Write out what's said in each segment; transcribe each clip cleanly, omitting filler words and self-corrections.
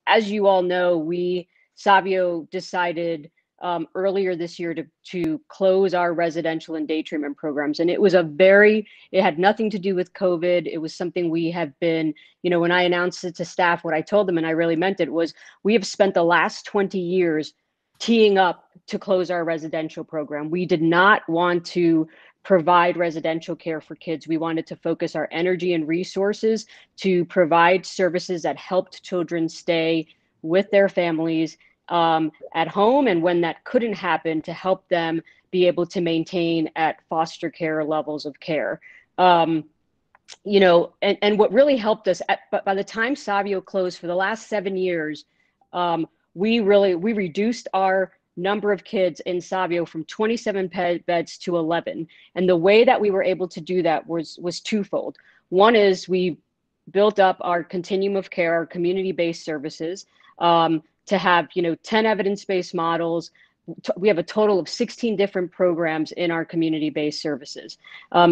as you all know, Savio decided earlier this year to close our residential and day treatment programs. And it had nothing to do with COVID. It was something we have been, when I announced it to staff, what I told them, and I really meant it, was we have spent the last 20 years teeing up to close our residential program. We did not want to provide residential care for kids. We wanted to focus our energy and resources to provide services that helped children stay with their families at home, and when that couldn't happen, to help them be able to maintain at foster care levels of care. And what really helped us, but by the time Savio closed for the last 7 years, we reduced our number of kids in Savio from 27 beds to 11. And the way that we were able to do that was twofold. One is we built up our continuum of care, our community-based services, to have 10 evidence-based models. We have a total of 16 different programs in our community-based services.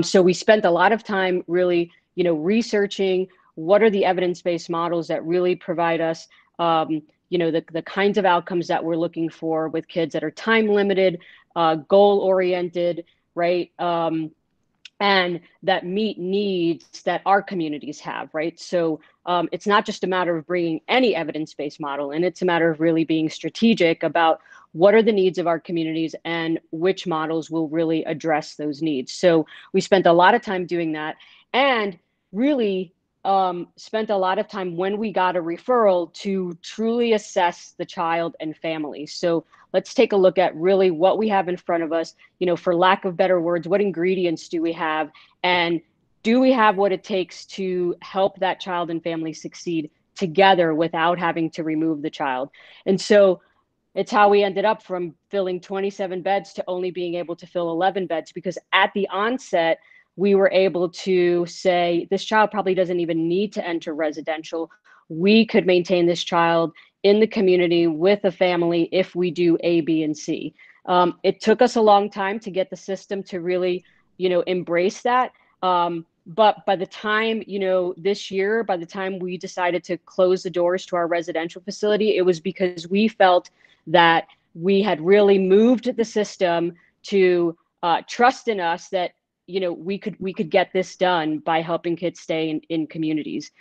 So we spent a lot of time really researching what are the evidence-based models that really provide us the kinds of outcomes that we're looking for with kids that are time limited, goal-oriented, right? And that meet needs that our communities have, right? So it's not just a matter of bringing any evidence-based model, and it's a matter of really being strategic about what are the needs of our communities and which models will really address those needs. So we spent a lot of time doing that, and really spent a lot of time when we got a referral to truly assess the child and family. So let's take a look at really what we have in front of us, for lack of better words, what ingredients do we have, and do we have what it takes to help that child and family succeed together without having to remove the child. And so it's how we ended up from filling 27 beds to only being able to fill 11 beds, because at the onset, we were able to say, this child probably doesn't even need to enter residential. We could maintain this child in the community with a family if we do A, B, and C. It took us a long time to get the system to really, embrace that. But by the time, this year, by the time we decided to close the doors to our residential facility, it was because we felt that we had really moved the system to trust in us that we could get this done by helping kids stay in communities.